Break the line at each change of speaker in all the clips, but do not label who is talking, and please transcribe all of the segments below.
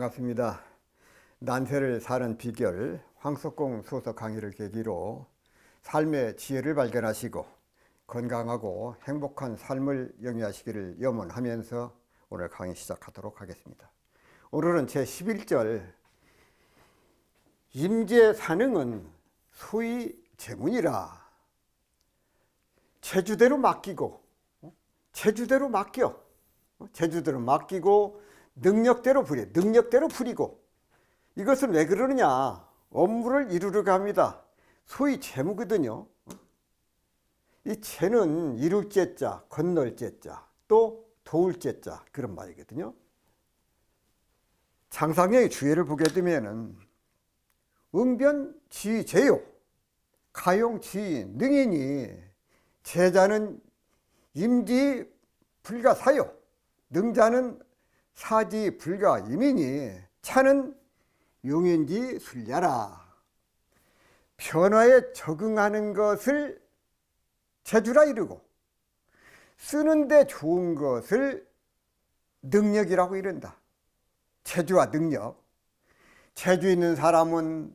반갑습니다. 난세를 사는 비결 황석공 소설 강의를 계기로 삶의 지혜를 발견하시고 건강하고 행복한 삶을 영위하시기를 염원하면서 오늘 강의 시작하도록 하겠습니다. 오늘은 제11절 임재산응은 소위 재문이라. 제주대로 맡기고 제주대로 맡기고 능력대로 부리고. 이것은 왜 그러느냐? 업무를 이루려고 합니다. 소위 재무거든요. 이 재는 이룰 재자, 건널 재자, 또 도울 재자, 그런 말이거든요. 장상형의 주예를 보게 되면은 응변지제요, 가용지 능이니 제자는 임지 불가사요, 능자는 사지 불가임이니 차는 용인지 술야라. 변화에 적응하는 것을 재주라 이르고 쓰는데 좋은 것을 능력이라고 이른다. 재주와 능력. 재주 있는 사람은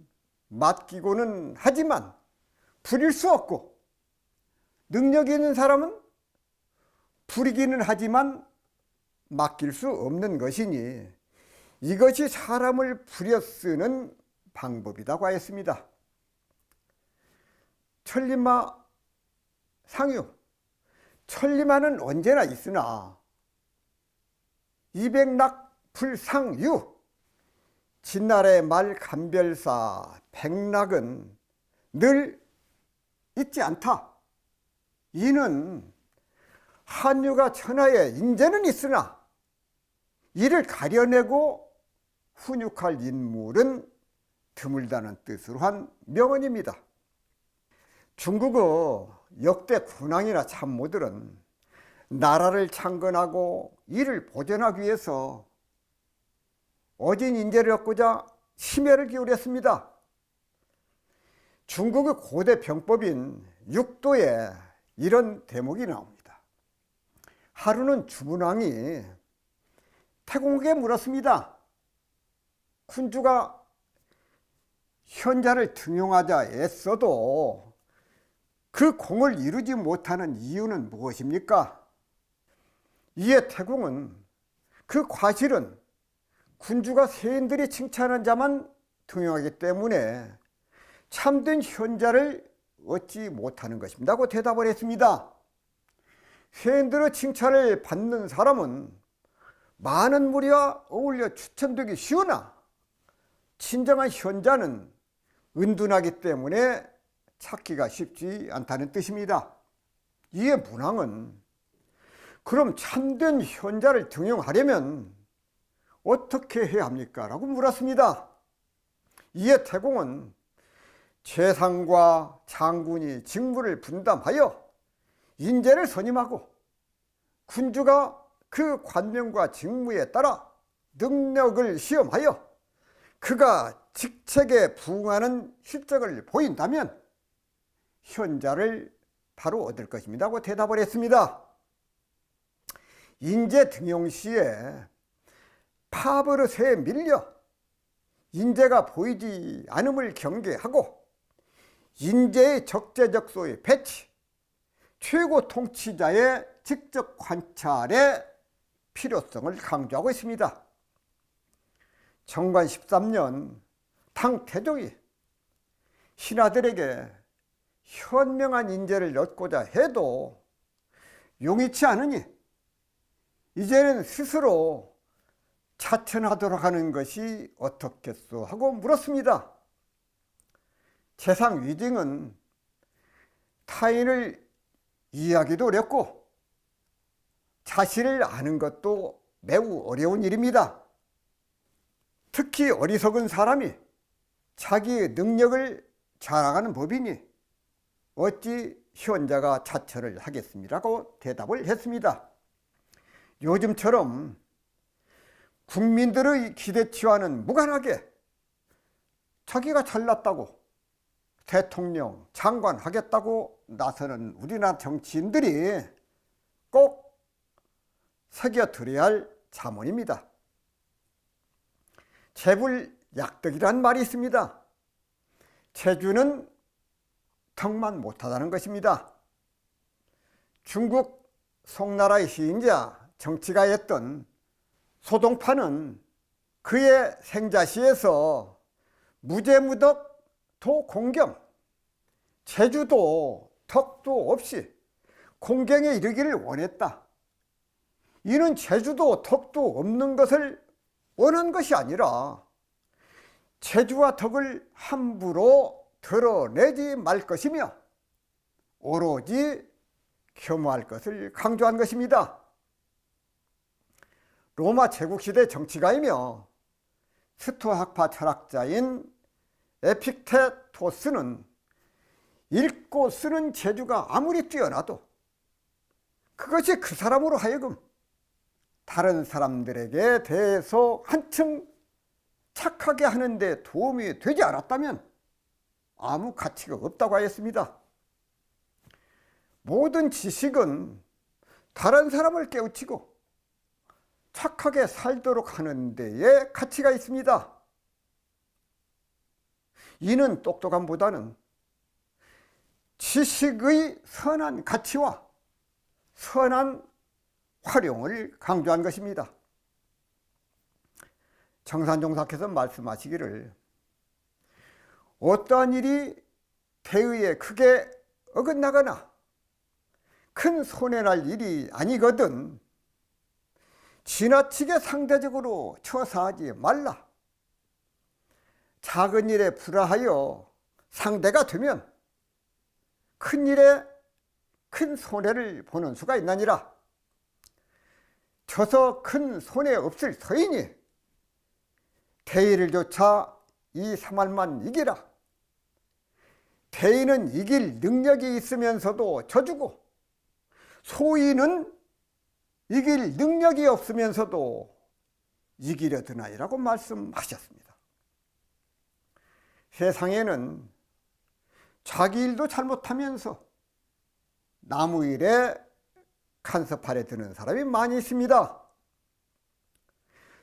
맡기고는 하지만 부릴 수 없고, 능력 있는 사람은 부리기는 하지만 맡길 수 없는 것이니 이것이 사람을 부려 쓰는 방법이라고 하였습니다. 천리마 상유. 천리마는 언제나 있으나 이백락 불상유. 진날의 말 감별사 백락은 늘 있지 않다. 이는 한유가 천하에 인재는 있으나 이를 가려내고 훈육할 인물은 드물다는 뜻으로 한 명언입니다. 중국의 역대 군왕이나 참모들은 나라를 창건하고 이를 보존하기 위해서 어진 인재를 얻고자 심혈을 기울였습니다. 중국의 고대 병법인 육도에 이런 대목이 나옵니다. 하루는 주문왕이 태공에게 물었습니다. 군주가 현자를 등용하자 애써도 그 공을 이루지 못하는 이유는 무엇입니까? 이에 태공은 그 과실은 군주가 세인들이 칭찬한 자만 등용하기 때문에 참된 현자를 얻지 못하는 것입니다 고 대답을 했습니다. 세인들의 칭찬을 받는 사람은 많은 무리와 어울려 추천되기 쉬우나 진정한 현자는 은둔하기 때문에 찾기가 쉽지 않다는 뜻입니다. 이에 문왕은 그럼 참된 현자를 등용하려면 어떻게 해야 합니까? 라고 물었습니다. 이에 태공은 재상과 장군이 직무를 분담하여 인재를 선임하고 군주가 그 관명과 직무에 따라 능력을 시험하여 그가 직책에 부응하는 실적을 보인다면 현자를 바로 얻을 것입니다 고 대답을 했습니다. 인재 등용 시에 파버릇에 밀려 인재가 보이지 않음을 경계하고 인재의 적재적소의 배치, 최고 통치자의 직접 관찰의 필요성을 강조하고 있습니다. 정관 13년 탕태종이 신하들에게 현명한 인재를 얻고자 해도 용이치 않으니 이제는 스스로 자천하도록 하는 것이 어떻겠소 하고 물었습니다. 재상 위증은 타인을 이해하기도 어렵고 자신을 아는 것도 매우 어려운 일입니다. 특히 어리석은 사람이 자기의 능력을 자랑하는 법이니 어찌 현자가 자처를 하겠습니다고 대답을 했습니다. 요즘처럼 국민들의 기대치와는 무관하게 자기가 잘났다고 대통령, 장관 하겠다고 나서는 우리나라 정치인들이 꼭 새겨들어야 할 자문입니다. 재불약덕이란 말이 있습니다. 제주는 덕만 못하다는 것입니다. 중국 송나라의 시인자 정치가였던 소동파는 그의 생자시에서 무제무덕 도공경, 제주도 덕도 없이 공경에 이르기를 원했다. 이는 제주도 덕도 없는 것을 원한 것이 아니라 제주와 덕을 함부로 드러내지 말 것이며 오로지 겸허할 것을 강조한 것입니다. 로마 제국시대 정치가이며 스토학파 철학자인 에픽테토스는 읽고 쓰는 재주가 아무리 뛰어나도 그것이 그 사람으로 하여금 다른 사람들에게 대해서 한층 착하게 하는 데 도움이 되지 않았다면 아무 가치가 없다고 하였습니다. 모든 지식은 다른 사람을 깨우치고 착하게 살도록 하는 데에 가치가 있습니다. 이는 똑똑함보다는 지식의 선한 가치와 선한 활용을 강조한 것입니다. 정산종사께서 말씀하시기를 어떠한 일이 대의에 크게 어긋나거나 큰 손해날 일이 아니거든 지나치게 상대적으로 처사하지 말라. 작은 일에 불화하여 상대가 되면 큰 일에 큰 손해를 보는 수가 있나니라. 져서 큰 손해 없을 터이니 대의를 조차 이 사말만 이기라. 대의는 이길 능력이 있으면서도 져주고 소의는 이길 능력이 없으면서도 이기려 드나이라고 말씀하셨습니다. 세상에는 자기 일도 잘못하면서 나무 일에 간섭하려 드는 사람이 많이 있습니다.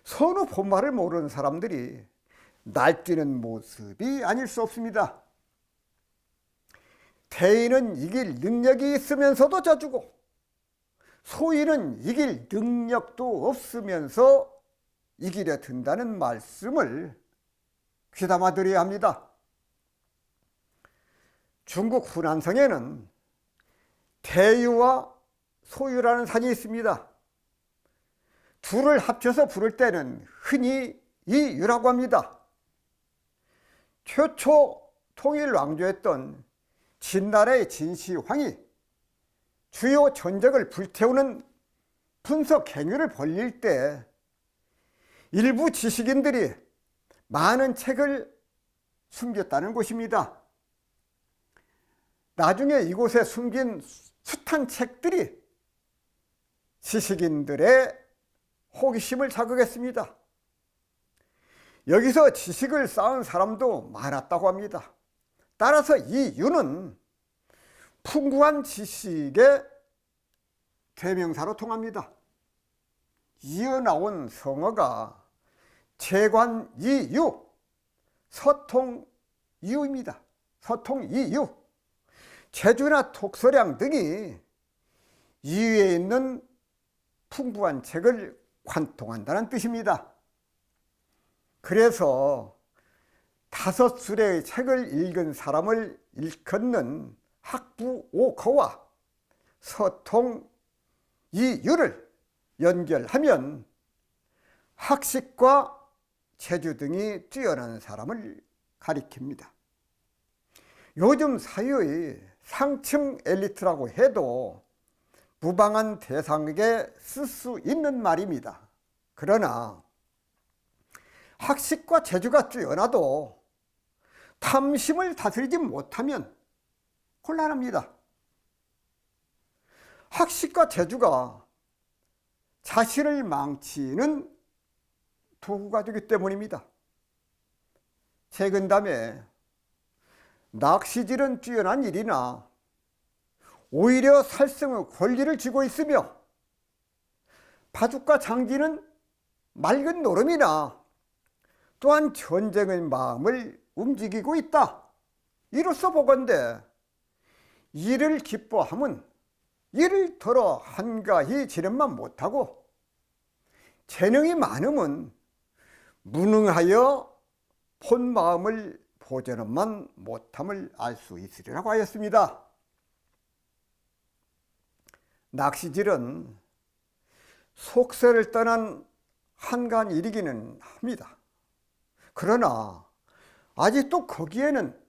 선후 본말을 모르는 사람들이 날뛰는 모습이 아닐 수 없습니다. 대의는 이길 능력이 있으면서도 져주고 소의는 이길 능력도 없으면서 이기려 든다는 말씀을 귀담아 드려야 합니다. 중국 후난성에는 대유와 소유라는 산이 있습니다. 둘을 합쳐서 부를 때는 흔히 이유라고 합니다. 최초 통일 왕조였던 진나라의 진시황이 주요 전적을 불태우는 분석 행위를 벌일 때 일부 지식인들이 많은 책을 숨겼다는 것입니다. 나중에 이곳에 숨긴 숱한 책들이 지식인들의 호기심을 자극했습니다. 여기서 지식을 쌓은 사람도 많았다고 합니다. 따라서 이 유는 풍부한 지식의 대명사로 통합니다. 이어 나온 성어가 재관이유, 서통이유입니다. 서통이유. 제주나 톡서량 등이 이유에 있는 풍부한 책을 관통한다는 뜻입니다. 그래서 5수레의 책을 읽은 사람을 일컫는 학부 오커와 서통 이유를 연결하면 학식과 재주 등이 뛰어난 사람을 가리킵니다. 요즘 사회의 상층 엘리트라고 해도 무방한 대상에게 쓸 수 있는 말입니다. 그러나 학식과 재주가 뛰어나도 탐심을 다스리지 못하면 곤란합니다. 학식과 재주가 자신을 망치는 도구가 되기 때문입니다. 최근담에 낚시질은 뛰어난 일이나 오히려 살성의 권리를 쥐고 있으며 바둑과 장기는 맑은 노름이나 또한 전쟁의 마음을 움직이고 있다. 이로써 보건대 이를 기뻐함은 이를 더러 한가히 지름만 못하고 재능이 많음은 무능하여 본 마음을 보전함만 못함을 알 수 있으리라고 하였습니다. 낚시질은 속세를 떠난 한가한 일이기는 합니다. 그러나 아직도 거기에는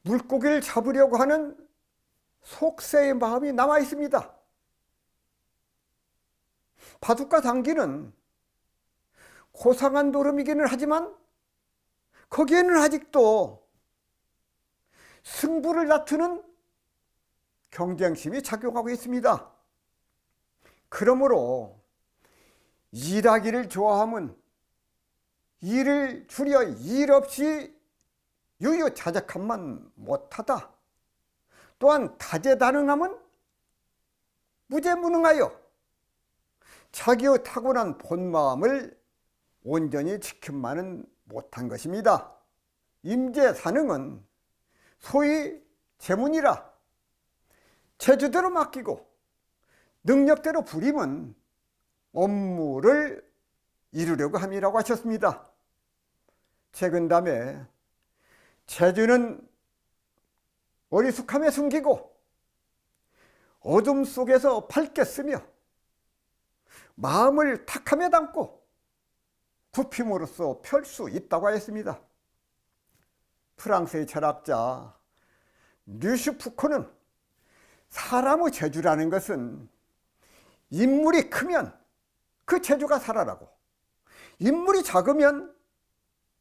물고기를 잡으려고 하는 속세의 마음이 남아 있습니다. 바둑과 당기는 고상한 노름이기는 하지만 거기에는 아직도 승부를 다투는 경쟁심이 작용하고 있습니다. 그러므로 일하기를 좋아함은 일을 줄여 일 없이 유유자적함만 못하다. 또한 다재다능함은 무재무능하여 자기의 타고난 본마음을 온전히 지킴만은 못한 것입니다. 임재사능은 소위 재문이라 재주대로 맡기고 능력대로 부리면 업무를 이루려고 함이라고 하셨습니다. 최근담에 재주는 어리숙함에 숨기고 어둠 속에서 밝게 쓰며 마음을 탁함에 담고 굽힘으로써 펼 수 있다고 하였습니다. 프랑스의 철학자 류슈 푸코는 사람의 재주라는 것은 인물이 크면 그 재주가 살아나고 인물이 작으면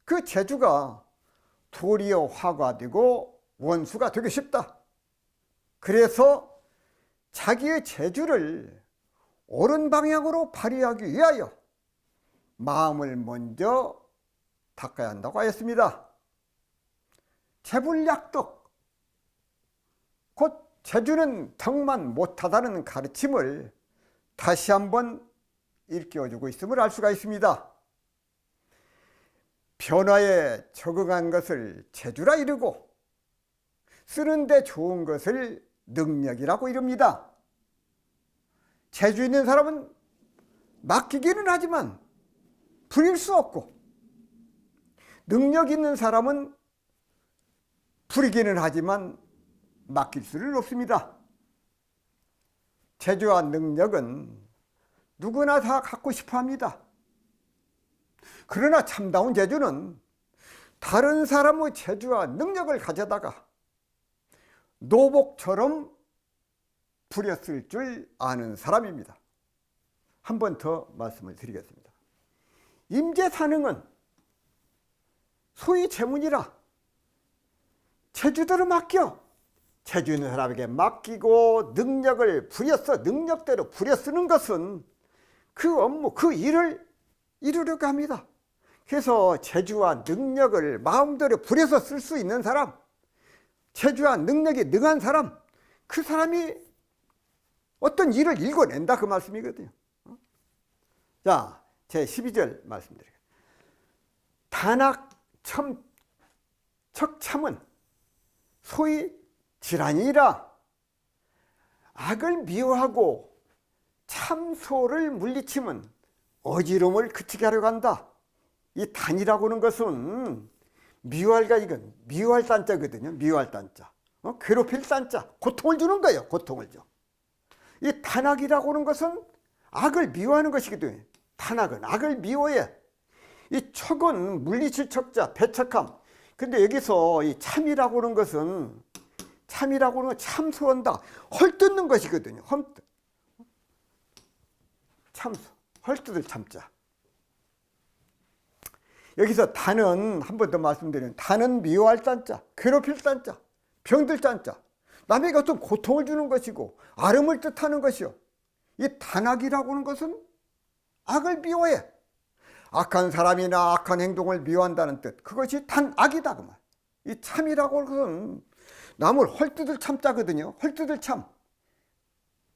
그 재주가 도리어 화가되고 원수가 되기 쉽다. 그래서 자기의 재주를 옳은 방향으로 발휘하기 위하여 마음을 먼저 닦아야 한다고 하였습니다. 재불약덕, 곧 재주는 덕만 못하다는 가르침을 다시 한번 일깨워주고 있음을 알 수가 있습니다. 변화에 적응한 것을 재주라 이르고 쓰는데 좋은 것을 능력이라고 이릅니다. 재주 있는 사람은 맡기기는 하지만 부릴 수 없고 능력 있는 사람은 부리기는 하지만 맡길 수는 없습니다. 재주와 능력은 누구나 다 갖고 싶어 합니다. 그러나 참다운 재주는 다른 사람의 재주와 능력을 가져다가 노복처럼 부렸을 줄 아는 사람입니다. 한 번 더 말씀을 드리겠습니다. 임재사능은 소위 재문이라 재주대로 맡겨 재주 있는 사람에게 맡기고 능력을 부려서 능력대로 부려 쓰는 것은 그 업무, 그 일을 이루려고 합니다. 그래서 재주와 능력을 마음대로 부려서 쓸 수 있는 사람, 재주와 능력이 능한 사람, 그 사람이 어떤 일을 일궈낸다 그 말씀이거든요. 자, 제 12절 말씀드려요. 단악 척참은 소위 질환이라 악을 미워하고 참소를 물리치면 어지러움을 그치게 하려고 한다. 이 단이라고 하는 것은 미워할가 이건 미워할 단자거든요. 미워할 단자. 괴롭힐 단자. 고통을 주는 거예요. 고통을 줘. 이 단악이라고 하는 것은 악을 미워하는 것이거든요. 단악은 악을 미워해. 이 척은 물리칠 척자, 배척함. 근데 여기서 이 참이라고 하는 것은 참이라고 하는 건 참소한다. 헐뜯는 것이거든요. 참소. 헐뜯을 참자. 여기서 단은 한 번 더 말씀드리면 단은 미워할 단자, 괴롭힐 단자, 병들 단자. 남에게 어떤 고통을 주는 것이고 아름을 뜻하는 것이요. 이 단악이라고 하는 것은 악을 미워해. 악한 사람이나 악한 행동을 미워한다는 뜻. 그것이 단악이다 그 말. 이 참이라고 하는 것은 남을 헐뜯을 참자거든요. 헐뜯을 참.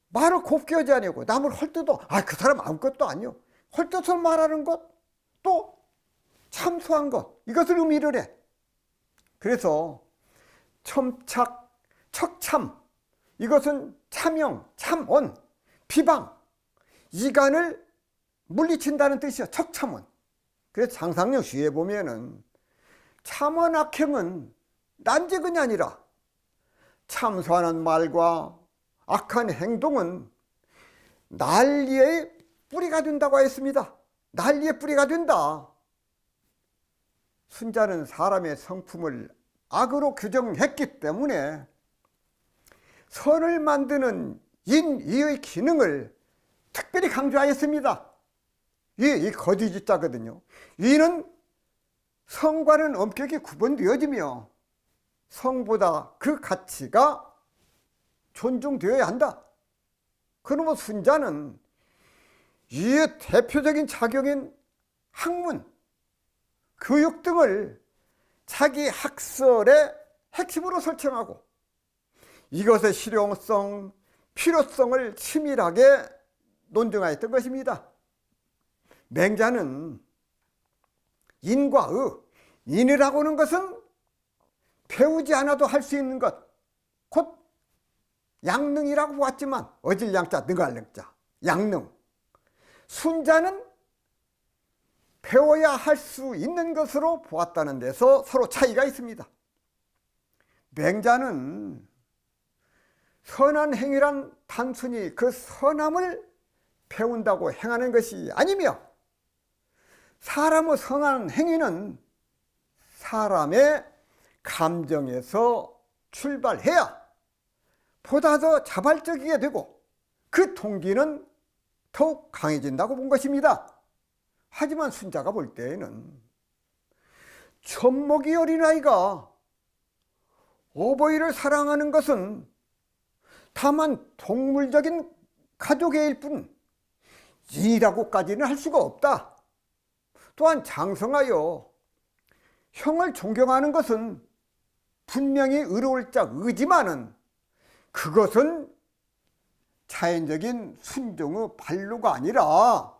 말을 곱게 하지 아니고 남을 헐뜯어. 그 사람 아무것도 아니요. 헐뜯어 말하는 것. 또 참소한 것, 이것을 의미를 해. 그래서 첨착, 척참, 이것은 참영, 참언, 비방, 이간을 물리친다는 뜻이야. 척참언. 그래서 장상용 시에 보면은 참언 악행은 난직은이 아니라 참소하는 말과 악한 행동은 난리의 뿌리가 된다고 했습니다. 난리의 뿌리가 된다. 순자는 사람의 성품을 악으로 규정했기 때문에 선을 만드는 인의의 기능을 특별히 강조하였습니다. 이 거디지자거든요. 이는 성과는 엄격히 구분되어지며 성보다 그 가치가 존중되어야 한다. 그러면 순자는 이의 대표적인 작용인 학문, 교육 등을 자기 학설의 핵심으로 설정하고 이것의 실용성, 필요성을 치밀하게 논증하였던 것입니다. 맹자는 인과 의, 인이라고 하는 것은 배우지 않아도 할 수 있는 것, 곧 양능이라고 보았지만 어질양자, 능할능자, 양능. 순자는 배워야 할 수 있는 것으로 보았다는 데서 서로 차이가 있습니다. 맹자는 선한 행위란 단순히 그 선함을 배운다고 행하는 것이 아니며 사람의 선한 행위는 사람의 감정에서 출발해야 보다 더 자발적이게 되고 그 동기는 더욱 강해진다고 본 것입니다. 하지만 순자가 볼 때에는 젖먹이 어린아이가 어버이를 사랑하는 것은 다만 동물적인 가족애일 뿐 인이라고까지는 할 수가 없다. 또한 장성하여 형을 존경하는 것은 분명히 의로울 자 의지만은 그것은 자연적인 순종의 발로가 아니라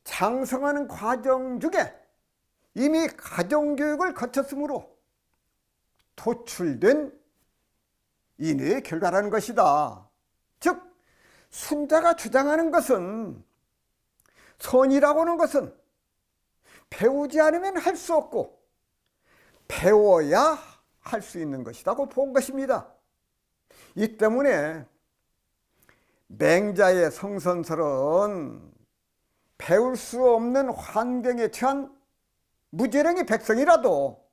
장성하는 과정 중에 이미 가정교육을 거쳤으므로 도출된 인의 결과라는 것이다. 즉 순자가 주장하는 것은 선이라고 하는 것은 배우지 않으면 할 수 없고 배워야 할 수 있는 것이라고 본 것입니다. 이 때문에 맹자의 성선설은 배울 수 없는 환경에 처한 무지랭이 백성이라도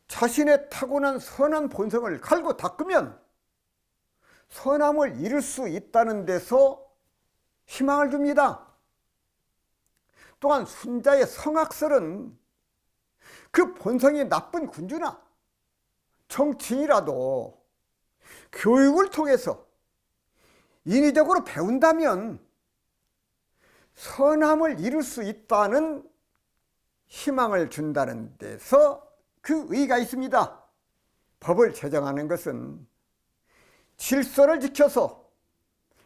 자신의 타고난 선한 본성을 갈고 닦으면 선함을 이룰 수 있다는 데서 희망을 줍니다. 또한 순자의 성악설은 그 본성이 나쁜 군주나 정치인이라도 교육을 통해서 인위적으로 배운다면 선함을 이룰 수 있다는 희망을 준다는 데서 그 의의가 있습니다. 법을 제정하는 것은 질서를 지켜서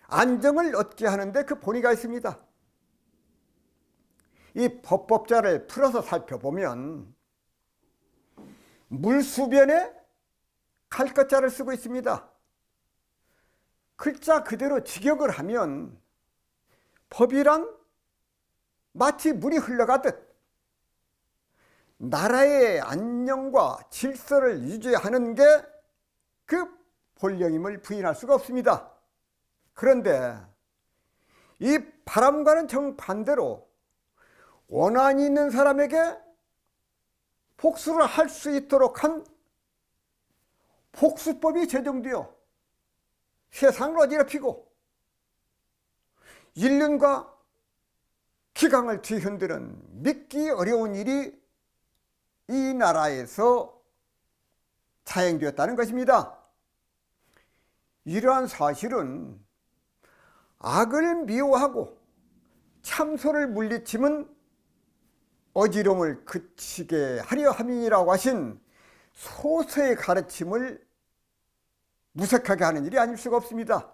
안정을 얻게 하는데 그 본의가 있습니다. 이 법법자를 풀어서 살펴보면 물수변에 갈것자를 쓰고 있습니다. 글자 그대로 직역을 하면 법이란 마치 물이 흘러가듯 나라의 안녕과 질서를 유지하는 게 그 본령임을 부인할 수가 없습니다. 그런데 이 바람과는 정반대로 원한이 있는 사람에게 복수를 할 수 있도록 한 복수법이 제정되어 세상을 어지럽히고 인륜과 기강을 뒤흔드는 믿기 어려운 일이 이 나라에서 자행되었다는 것입니다. 이러한 사실은 악을 미워하고 참소를 물리치면 어지러움을 그치게 하려 함이라고 하신 소서의 가르침을 무색하게 하는 일이 아닐 수가 없습니다.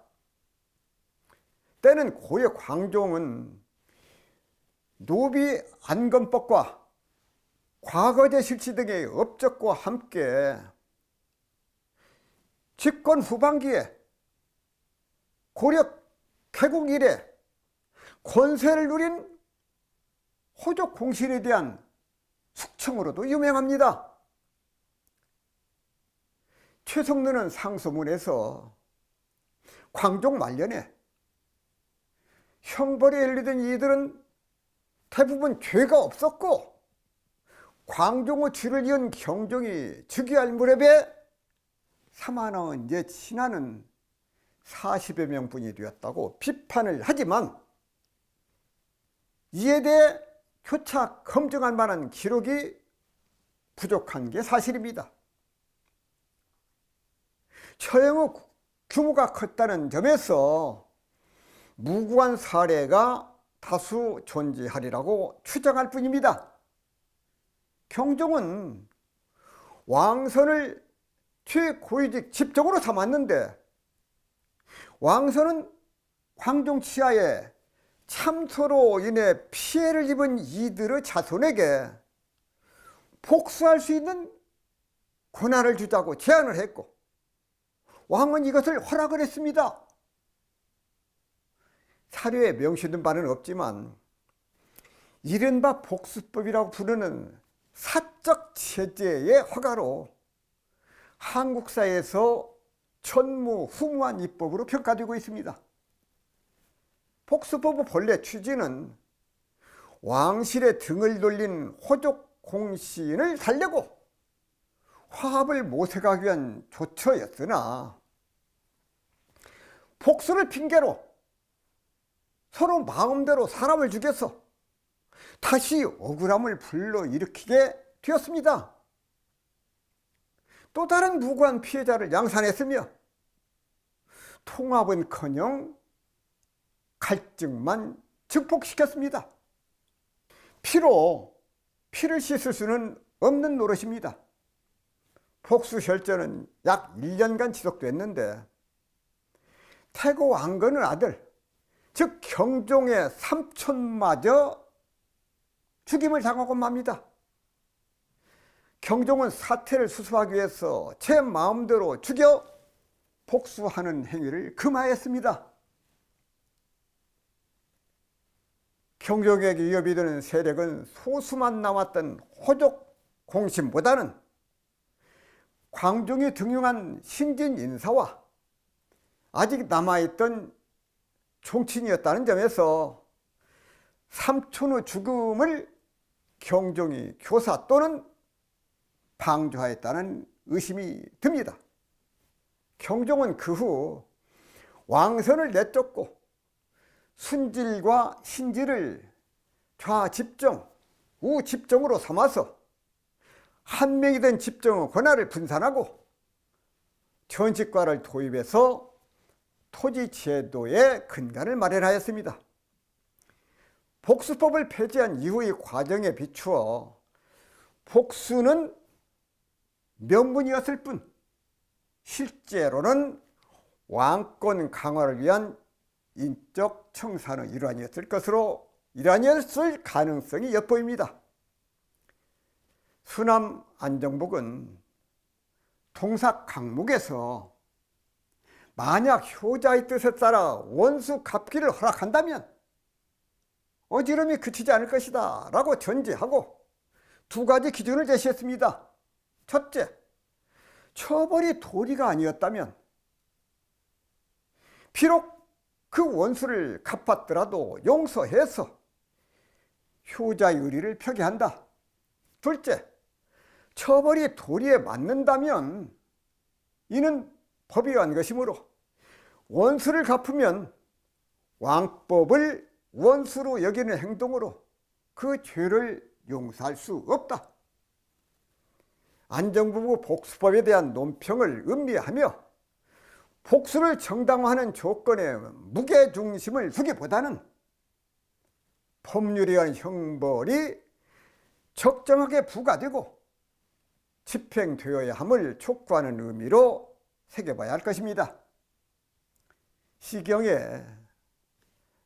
때는 고려 광종은 노비 안건법과 과거제 실시 등의 업적과 함께 집권 후반기에 고려 개국 이래 권세를 누린 호족 공신에 대한 숙청으로도 유명합니다. 최성르는 상소문에서 광종 말년에 형벌에 열리던 이들은 대부분 죄가 없었고 광종의 죄를 이은 경종이 즉위할 무렵에 사망한 옛 신하는 40여 명뿐이 되었다고 비판을 하지만 이에 대해 교차 검증할 만한 기록이 부족한 게 사실입니다. 처형의 규모가 컸다는 점에서 무고한 사례가 다수 존재하리라고 추정할 뿐입니다. 경종은 왕선을 최고위직 집정으로 삼았는데 왕선은 광종 치하에 참소로 인해 피해를 입은 이들의 자손에게 복수할 수 있는 권한을 주자고 제안을 했고 왕은 이것을 허락을 했습니다. 사료에 명시된 바는 없지만 이른바 복수법이라고 부르는 사적 체제의 허가로 한국사에서 전무후무한 입법으로 평가되고 있습니다. 복수법의 본래 취지는 왕실의 등을 돌린 호족 공신을 살려고 화합을 모색하기 위한 조처였으나 복수를 핑계로 서로 마음대로 사람을 죽여서 다시 억울함을 불러일으키게 되었습니다. 또 다른 무고한 피해자를 양산했으며 통합은커녕 갈증만 증폭시켰습니다. 피를 씻을 수는 없는 노릇입니다. 복수혈전은 약 1년간 지속됐는데 태고 왕건의 아들 즉 경종의 삼촌마저 죽임을 당하고 맙니다. 경종은 사태를 수습하기 위해서 제 마음대로 죽여 복수하는 행위를 금하였습니다. 경종에게 위협이 되는 세력은 소수만 남았던 호족 공신보다는 광종이 등용한 신진 인사와 아직 남아있던 종친이었다는 점에서 삼촌의 죽음을 경종이 교사 또는 방조하였다는 의심이 듭니다. 경종은 그 후 왕선을 내쫓고 순질과 신질을 좌집정, 우집정으로 삼아서 한 명이 된 집정의 권한을 분산하고 전직과를 도입해서 토지제도의 근간을 마련하였습니다. 복수법을 폐지한 이후의 과정에 비추어 복수는 명분이었을 뿐 실제로는 왕권 강화를 위한 인적 청산의 일환이었을 가능성이 엿보입니다. 수남 안정복은 동삭 강목에서 만약 효자의 뜻에 따라 원수 갚기를 허락한다면 어지럼이 그치지 않을 것이다 라고 전제하고 두 가지 기준을 제시했습니다. 첫째, 처벌이 도리가 아니었다면 비록 그 원수를 갚았더라도 용서해서 효자의 의리를 표기한다. 둘째, 처벌이 도리에 맞는다면 이는 법에 의한 것이므로 원수를 갚으면 왕법을 원수로 여기는 행동으로 그 죄를 용서할 수 없다. 안정부부 복수법에 대한 논평을 음미하며 복수를 정당화하는 조건에 무게중심을 두기보다는 법률에 의한 형벌이 적정하게 부과되고 집행되어야 함을 촉구하는 의미로 새겨봐야 할 것입니다. 시경에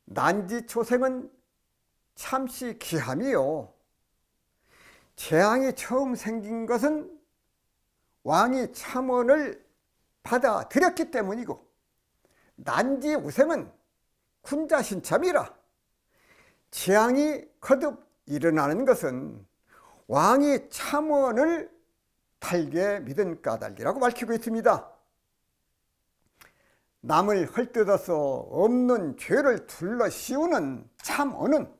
난지초생은 참시 기함이요 재앙이 처음 생긴 것은 왕이 참언을 받아들였기 때문이고, 난지우생은 군자신참이라 재앙이 거듭 일어나는 것은 왕이 참언을 달게 믿은 까닭이라고 밝히고 있습니다. 남을 헐뜯어서 없는 죄를 둘러 씌우는 참언은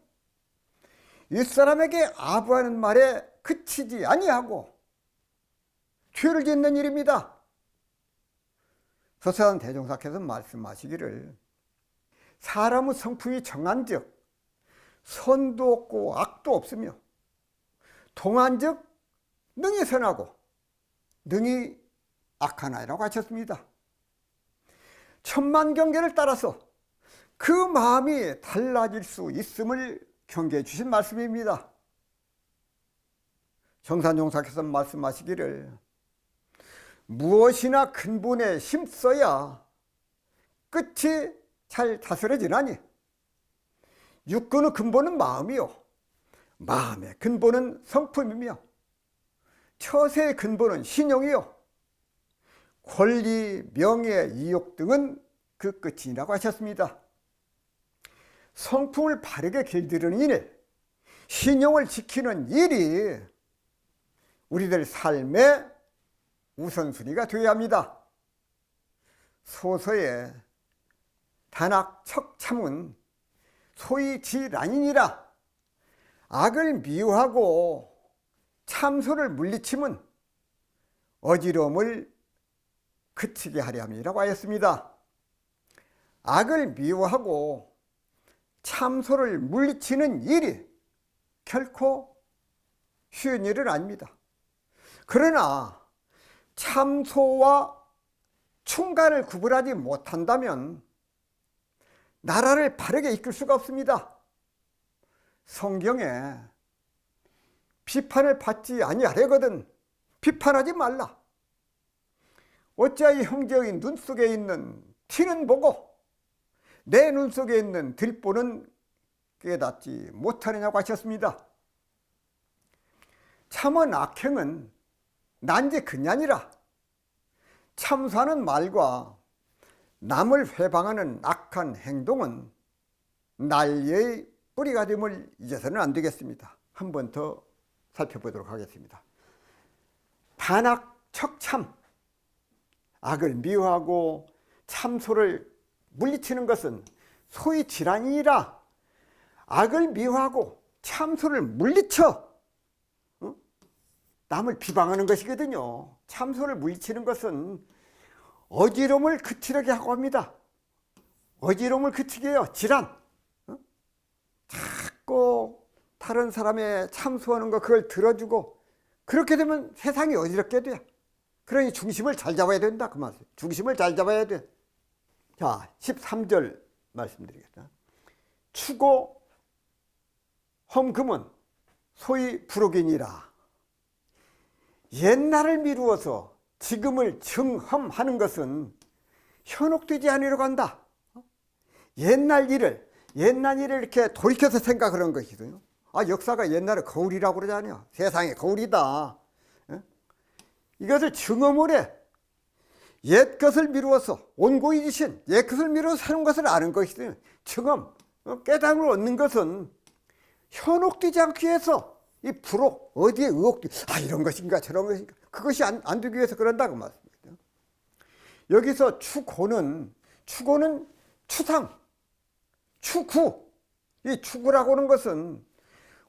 윗사람에게 아부하는 말에 그치지 아니하고 죄를 짓는 일입니다. 서세한 대종사께서 말씀하시기를 사람의 성품이 정한즉 선도 없고 악도 없으며 동한즉 능히 선하고 능히 악하나이라고 하셨습니다. 천만경계를 따라서 그 마음이 달라질 수 있음을 경계해 주신 말씀입니다. 정산종사께서 말씀하시기를 무엇이나 근본에 힘써야 끝이 잘 다스려지나니 육근의 근본은 마음이요 마음의 근본은 성품이며 처세의 근본은 신용이요 권리, 명예, 이욕 등은 그 끝이라고 하셨습니다. 성품을 바르게 길들이는 일, 신용을 지키는 일이 우리들 삶의 우선순위가 되어야 합니다. 소서의 단악척참은 소위 지란이니라 악을 미워하고 참소를 물리치면 어지러움을 그치게 하려 함이라고 하였습니다. 악을 미워하고 참소를 물리치는 일이 결코 쉬운 일은 아닙니다. 그러나 참소와 충간을 구분하지 못한다면 나라를 바르게 이끌 수가 없습니다. 성경에 비판을 받지 아니하려거든 비판하지 말라. 어찌하여 형제의 눈 속에 있는 티는 보고 내 눈 속에 있는 들보는 깨닫지 못하느냐고 하셨습니다. 참은 악행은 난제근냐니라. 참소하는 말과 남을 회방하는 악한 행동은 난리의 뿌리가 됨을 잊어서는 안 되겠습니다. 한 번 더 살펴보도록 하겠습니다. 단악척참, 악을 미워하고 참소를 물리치는 것은 소위 질환이라 악을 미워하고 참소를 물리쳐 남을 비방하는 것이거든요. 참소를 물리치는 것은 어지러움을 그치려게 하고 합니다. 어지러움을 그치게 해요. 질환. 자꾸 다른 사람의 참소하는 거 그걸 들어주고 그렇게 되면 세상이 어지럽게 돼. 그러니 중심을 잘 잡아야 된다 그 말이에요. 중심을 잘 잡아야 돼. 자, 13절 말씀드리겠습니다. 추고 험금은 소위 부록이니라. 옛날을 미루어서 지금을 증험하는 것은 현혹되지 아니려고 한다. 옛날 일을 이렇게 돌이켜서 생각하는 것이거든요. 아, 역사가 옛날에 거울이라고 그러잖아요. 세상에 거울이다. 이것을 증험을 해. 옛 것을 미루어서 온고이 지신 옛 것을 미루어서 사는 것을 아는 것이거든요. 증험, 깨달음을 얻는 것은 현혹되지 않기 위해서 이 부록, 어디에 의혹, 이런 것인가 저런 것인가 그것이 안 되기 위해서 그런다고 말씀입니다. 여기서 추고는 추상, 추구. 이 추구라고 하는 것은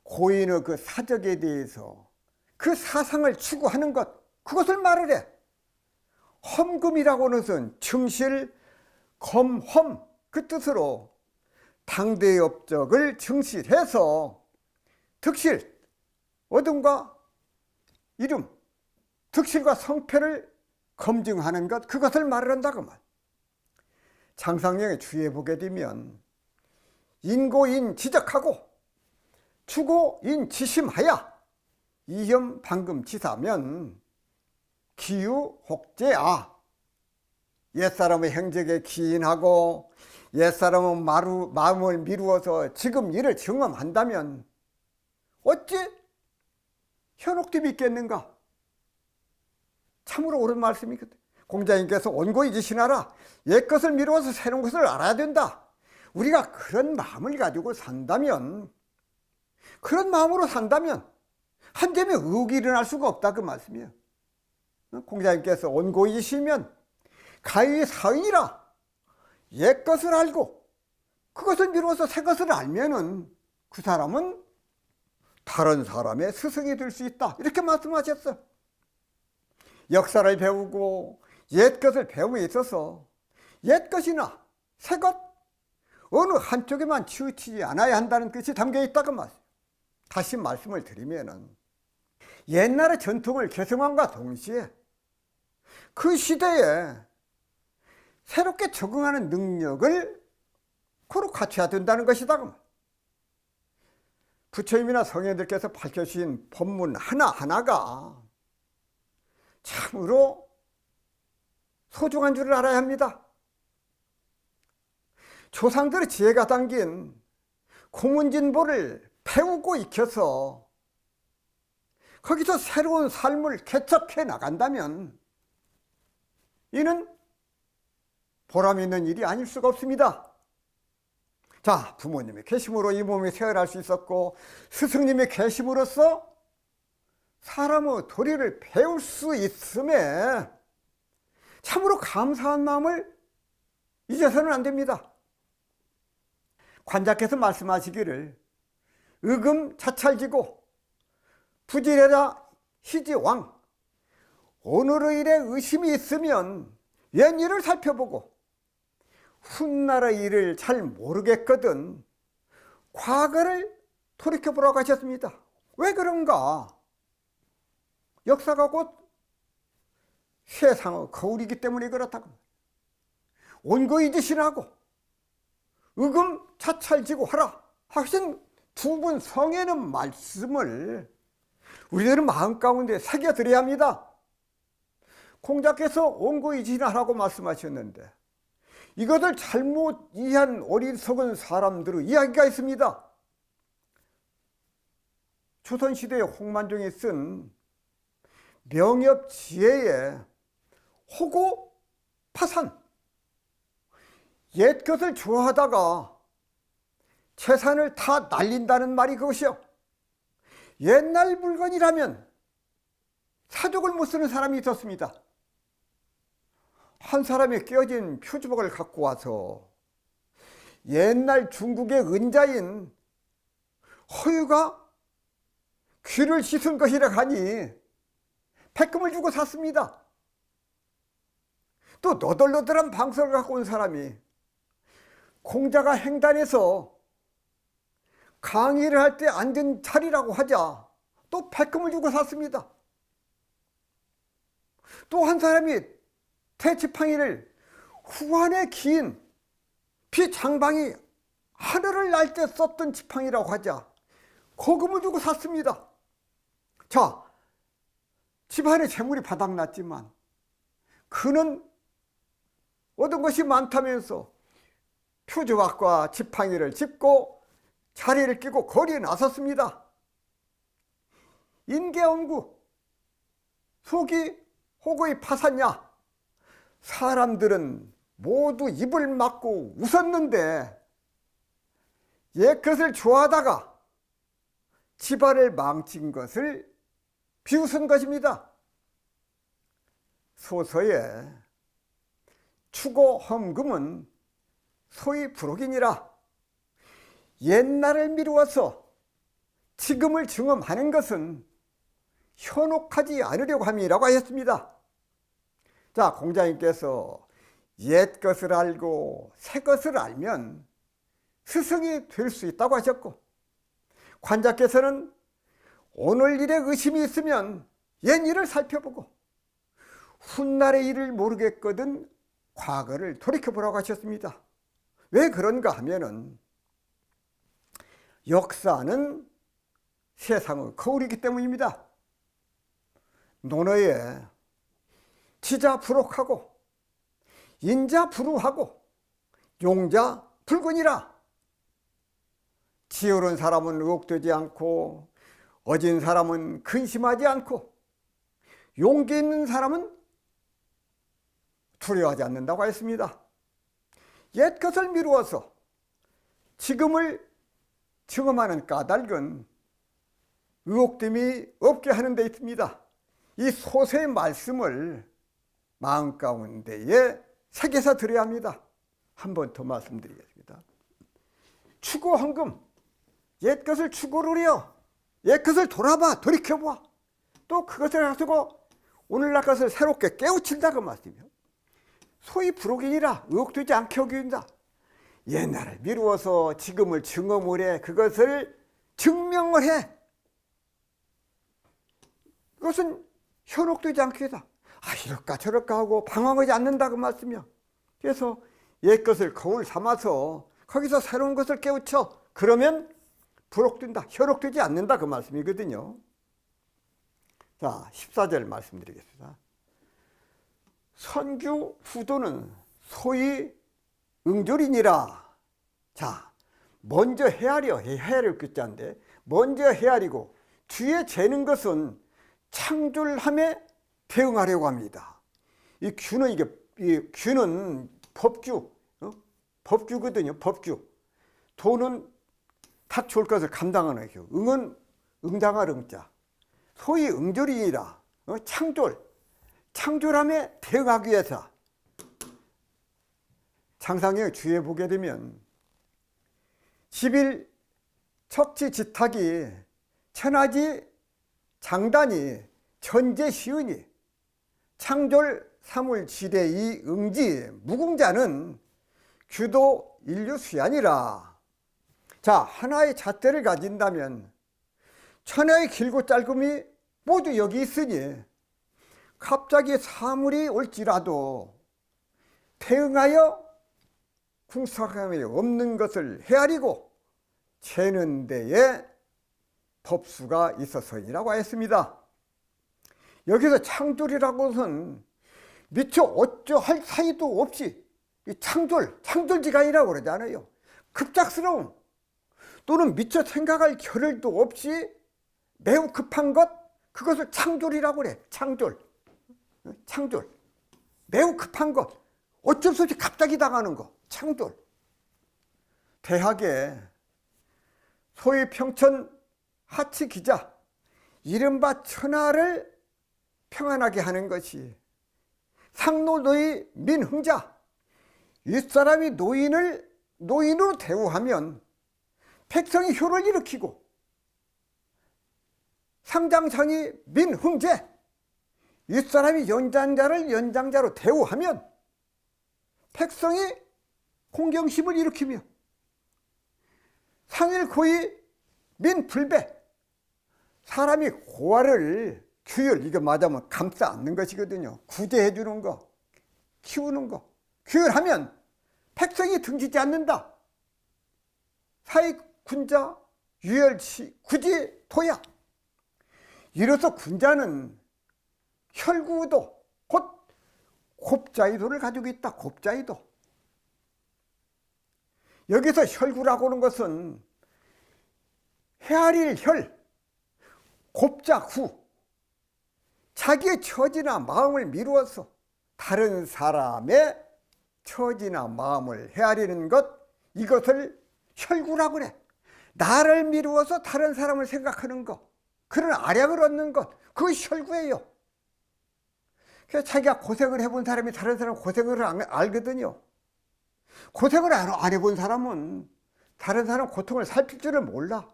고인의 그 사적에 대해서 그 사상을 추구하는 것, 그것을 말을 해. 험금이라고 하는 것은 증실, 검험 그 뜻으로 당대의 업적을 증실해서 득실, 어둠과 이름, 득실과 성패를 검증하는 것, 그것을 말을 한다고 말. 장상령의 주에 보게 되면 인고인 지적하고 추고인 지심하야 이혐 방금 지사면 기유 혹제아. 옛사람의 행적에 기인하고 옛사람은 마음을 미루어서 지금 일을 증험한다면 어찌 현혹도 믿겠는가? 참으로 옳은 말씀이거든. 공자님께서 온고이 지신하라. 옛 것을 미루어서 새로운 것을 알아야 된다. 우리가 그런 마음을 가지고 산다면, 그런 마음으로 산다면 한점에 의혹이 일어날 수가 없다 그 말씀이에요. 공자님께서 온고이 지시면 가히 사인이라. 옛 것을 알고 그것을 미루어서 새 것을 알면은 그 사람은 다른 사람의 스승이 될 수 있다. 이렇게 말씀하셨어요. 역사를 배우고 옛 것을 배움에 있어서 옛 것이나 새 것 어느 한쪽에만 치우치지 않아야 한다는 뜻이 담겨 있다고 말이에요. 다시 말씀을 드리면은 옛날의 전통을 개성함과 동시에 그 시대에 새롭게 적응하는 능력을 고루 갖춰야 된다는 것이다. 부처님이나 성현들께서 밝혀주신 법문 하나하나가 참으로 소중한 줄을 알아야 합니다. 조상들의 지혜가 담긴 고문진보를 배우고 익혀서 거기서 새로운 삶을 개척해 나간다면 이는 보람 있는 일이 아닐 수가 없습니다. 자, 부모님의 계심으로 이 몸이 세어날 수 있었고 스승님의 계심으로서 사람의 도리를 배울 수 있음에 참으로 감사한 마음을 잊어서는 안 됩니다. 관자께서 말씀하시기를 의금 자찰지고 부지래라 희지왕. 오늘의 일에 의심이 있으면 옛 일을 살펴보고 훗날의 일을 잘 모르겠거든 과거를 돌이켜보라고 하셨습니다. 왜 그런가? 역사가 곧 세상의 거울이기 때문에 그렇다고. 온고이 지신하고 의금 자찰지고 하라 하신 두 분 성에는 말씀을 우리들은 마음 가운데 새겨드려야 합니다. 공자께서 온고이 지신하라고 말씀하셨는데 이것을 잘못 이해한 어리석은 사람들의 이야기가 있습니다. 조선시대의 홍만종이 쓴 명엽지혜의 호고 파산, 옛 것을 좋아하다가 재산을 다 날린다는 말이 그것이요. 옛날 물건이라면 사족을 못 쓰는 사람이 있었습니다. 한 사람이 깨어진 표주복을 갖고 와서 옛날 중국의 은자인 허유가 귀를 씻은 것이라 하니 백금을 주고 샀습니다. 또 너덜너덜한 방석을 갖고 온 사람이 공자가 행단에서 강의를 할 때 앉은 자리라고 하자 또 백금을 주고 샀습니다. 또 한 사람이 대지팡이를 후한에 긴 비장방이 하늘을 날 때 썼던 지팡이라고 하자 거금을 주고 샀습니다. 자, 집안에 재물이 바닥났지만 그는 얻은 것이 많다면서 표주박과 지팡이를 짚고 자리를 끼고 거리에 나섰습니다. 인계엄구 속이 호고이 파샀냐? 사람들은 모두 입을 막고 웃었는데 옛 것을 좋아하다가 집안을 망친 것을 비웃은 것입니다. 소서에 추고 험금은 소위 부록이니라. 옛날을 미루어서 지금을 증험하는 것은 현혹하지 않으려고 함이라고 하셨습니다. 자, 공자님께서 옛 것을 알고 새 것을 알면 스승이 될 수 있다고 하셨고 관자께서는 오늘 일에 의심이 있으면 옛 일을 살펴보고 훗날의 일을 모르겠거든 과거를 돌이켜보라고 하셨습니다. 왜 그런가 하면은 역사는 세상의 거울이기 때문입니다. 논어에 지자 부록하고 인자 불우하고 용자 불근이라. 지혜로운 사람은 의혹되지 않고 어진 사람은 근심하지 않고 용기 있는 사람은 두려워하지 않는다고 했습니다. 옛 것을 미루어서 지금을 증험하는 까닭은 의혹됨이 없게 하는 데 있습니다. 이 소서의 말씀을 마음 가운데에 새겨서 드려야 합니다. 한 번 더 말씀드리겠습니다. 추구헌금, 옛 것을 추구를 해요. 옛 것을 돌아봐, 돌이켜봐. 또 그것을 가지고 오늘날 것을 새롭게 깨우친다 그 말씀이요. 소위 부록이니라 의혹되지 않게 하기 위한다. 옛날을 미루어서 지금을 증험을 해, 그것을 증명을 해. 그것은 현혹되지 않게 하다. 이럴까 저럴까 하고 방황하지 않는다 그 말씀이요. 그래서 옛 것을 거울 삼아서 거기서 새로운 것을 깨우쳐. 그러면 부록된다, 현혹되지 않는다 그 말씀이거든요. 자, 14절 말씀드리겠습니다. 선규 후도는 소위 응졸이니라. 자, 먼저 헤아려, 헤아릴 글자인데 먼저 헤아리고 뒤에 재는 것은 창졸함에 대응하려고 합니다. 이 규는 이 규는 법규, 법규거든요. 법규. 도는 탁 좋을 것을 감당하는 규. 응은 응당할 응자. 소위 응졸이니라. 창졸함에 대응하기 위해서. 장상의 주에 보게 되면 10일 척지 지탁이 천하지 장단이 전제 시은이 창졸 사물 지대이 응지 무궁자는 규도 인류 수야니라. 자, 하나의 잣대를 가진다면 천하의 길고 짧음이 모두 여기 있으니 갑자기 사물이 올지라도 대응하여 궁사감이 없는 것을 헤아리고 재는 데에 법수가 있어서이라고 했습니다. 여기서 창졸이라고는 미처 어쩌할 사이도 없이 창졸지간이라고 그러잖아요. 급작스러운 또는 미처 생각할 겨를도 없이 매우 급한 것, 그것을 창졸이라고 그래. 창졸. 매우 급한 것, 어쩔 수 없이 갑자기 당하는 것, 창졸. 대학에 소위 평천 하치 기자, 이른바 천하를 평안하게 하는 것이 상노노의 민흥자, 윗사람이 노인으로 대우하면 백성이 효를 일으키고 상장상이 민흥제, 윗사람이 연장자를 연장자로 대우하면 백성이 공경심을 일으키며 상일고의 민불배, 사람이 고아를 규율, 이거 맞으면 감싸 안는 것이거든요. 구제해 주는 거, 키우는 거, 규율하면 백성이 등지지 않는다. 사익 군자 유열치 구지 도야. 이로써 군자는 혈구도 곧 곱자이도를 가지고 있다. 곱자이도. 여기서 혈구라고 하는 것은 헤아릴 혈, 곱자구, 자기의 처지나 마음을 미루어서 다른 사람의 처지나 마음을 헤아리는 것, 이것을 혈구라고 그래. 나를 미루어서 다른 사람을 생각하는 것, 그런 아량을 얻는 것, 그것이 혈구예요. 그래서 자기가 고생을 해본 사람이 다른 사람 고생을 알거든요. 고생을 안 해본 사람은 다른 사람 고통을 살필 줄을 몰라.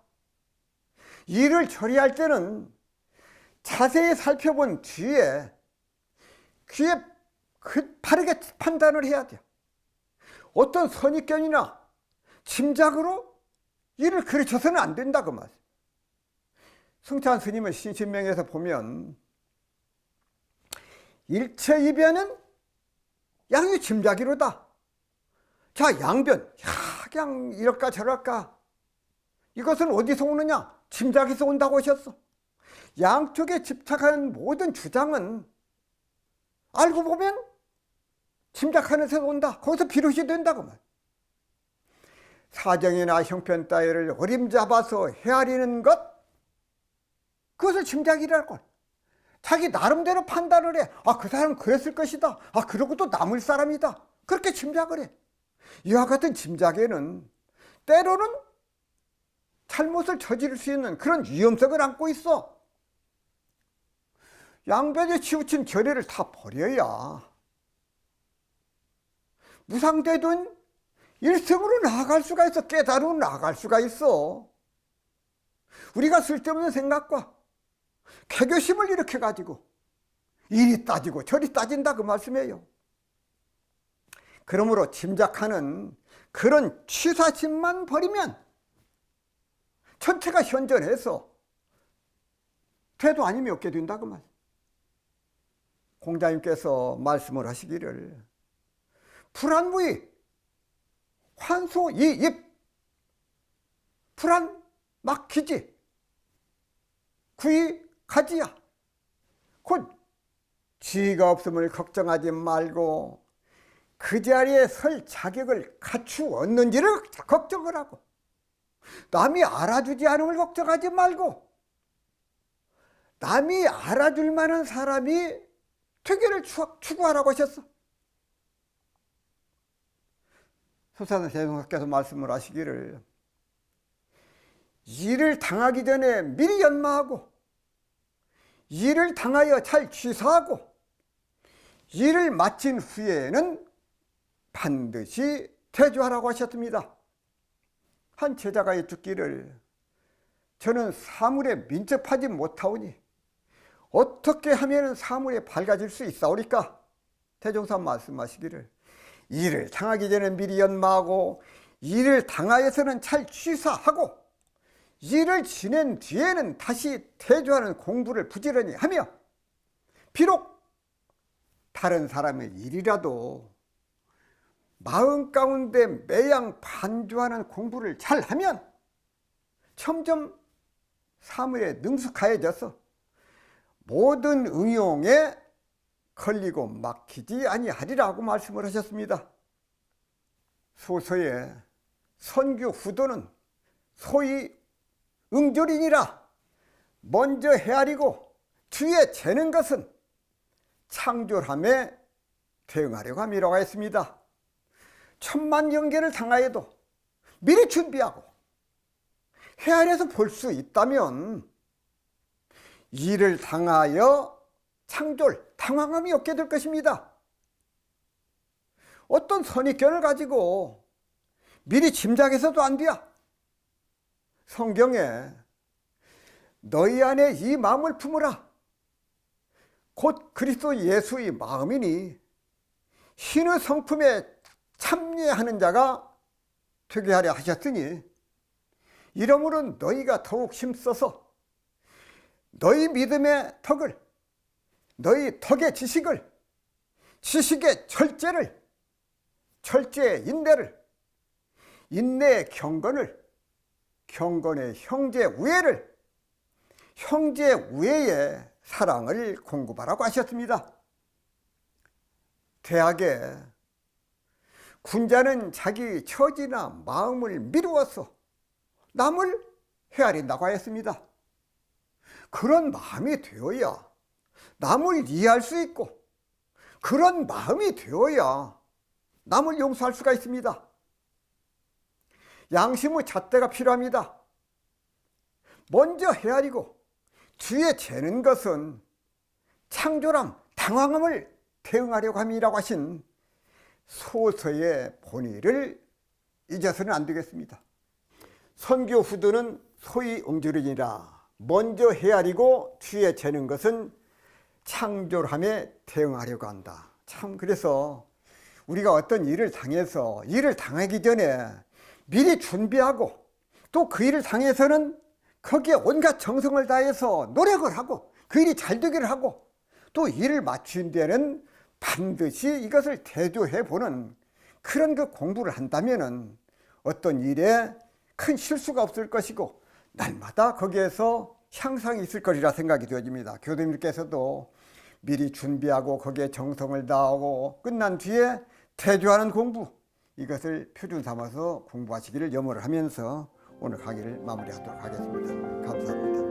일을 처리할 때는 자세히 살펴본 뒤에 귀에 바르게 판단을 해야 돼요. 어떤 선입견이나 짐작으로 일을 그르쳐서는 안 된다 그 말. 승찬 스님의 신신명에서 보면 일체이변은 양유 짐작이로다. 자, 양변, 그냥 이럴까 저럴까, 이것은 어디서 오느냐? 짐작에서 온다고 하셨어. 양쪽에 집착하는 모든 주장은 알고 보면 짐작하는 데서 온다. 거기서 비롯이 된다고 말. 사정이나 형편 따위를 어림잡아서 헤아리는 것, 그것을 짐작이라고. 자기 나름대로 판단을 해. 아, 그 사람은 그랬을 것이다. 아, 그러고 또 남을 사람이다. 그렇게 짐작을 해. 이와 같은 짐작에는 때로는 잘못을 저지를 수 있는 그런 위험성을 안고 있어. 양변에 치우친 결의를 다 버려야 무상되든 일생으로 나아갈 수가 있어. 깨달음으로 나아갈 수가 있어. 우리가 쓸데없는 생각과 개교심을 일으켜가지고 이리 따지고 저리 따진다 그 말씀이에요. 그러므로 짐작하는 그런 취사심만 버리면 전체가 현전해서 태도 아님이 없게 된다 그 말. 공자님께서 말씀을 하시기를 불안무의 환소이입, 불안 막히지 구이 가지야. 곧 지혜가 없음을 걱정하지 말고 그 자리에 설 자격을 갖추었는지를 걱정을 하고, 남이 알아주지 않음을 걱정하지 말고 남이 알아줄 만한 사람이 되기를 추구하라고 하셨어. 소사는 대종사께서 말씀을 하시기를 일을 당하기 전에 미리 연마하고, 일을 당하여 잘 취사하고, 일을 마친 후에는 반드시 퇴조하라고 하셨습니다. 한 제자가 여쭙기를 저는 사물에 민첩하지 못하오니 어떻게 하면 사물에 밝아질 수 있사오리까? 대종사 말씀하시기를 일을 당하기 전에 미리 연마하고, 일을 당하여서는 잘 취사하고, 일을 지낸 뒤에는 다시 퇴조하는 공부를 부지런히 하며, 비록 다른 사람의 일이라도 마음 가운데 매양 반주하는 공부를 잘하면 점점 사물에 능숙하여져서 모든 응용에 걸리고 막히지 아니하리라고 말씀을 하셨습니다. 소서의 선교 후도는 소위 응졸이니라 먼저 헤아리고 뒤에 재는 것은 창졸함에 대응하려고 함이라고 했습니다. 천만경계를 당하여도 미리 준비하고 헤아려서 볼 수 있다면 일을 당하여 창졸, 당황함이 없게 될 것입니다. 어떤 선입견을 가지고 미리 짐작해서도 안 돼요. 성경에 너희 안에 이 마음을 품으라 곧 그리스도 예수의 마음이니 신의 성품에 참여하는 자가 되게 하려 하셨으니 이러므로 너희가 더욱 힘써서 너희 믿음의 덕을, 너희 덕의 지식을, 지식의 절제를, 절제의 인내를, 인내의 경건을, 경건의 형제 우애를, 형제 우애의 사랑을 공급하라고 하셨습니다. 대학에 군자는 자기 처지나 마음을 미루어서 남을 헤아린다고 하였습니다. 그런 마음이 되어야 남을 이해할 수 있고, 그런 마음이 되어야 남을 용서할 수가 있습니다. 양심의 잣대가 필요합니다. 먼저 헤아리고 뒤에 재는 것은 창졸함, 당황함을 대응하려고 함이라고 하신 소서의 본의를 잊어서는 안 되겠습니다. 선교 후도는 소위 응졸이니라 먼저 헤아리고 뒤에 재는 것은 창졸함에 대응하려고 한다. 참, 그래서 우리가 어떤 일을 당해서 일을 당하기 전에 미리 준비하고, 또 그 일을 당해서는 거기에 온갖 정성을 다해서 노력을 하고 그 일이 잘 되기를 하고, 또 일을 마친 데는 반드시 이것을 대조해 보는 그런 그 공부를 한다면은 어떤 일에 큰 실수가 없을 것이고 날마다 거기에서 향상이 있을 거리라 생각이 되어집니다. 교수님께서도 미리 준비하고 거기에 정성을 다하고 끝난 뒤에 대조하는 공부, 이것을 표준 삼아서 공부하시기를 염원을 하면서 오늘 강의를 마무리하도록 하겠습니다. 감사합니다.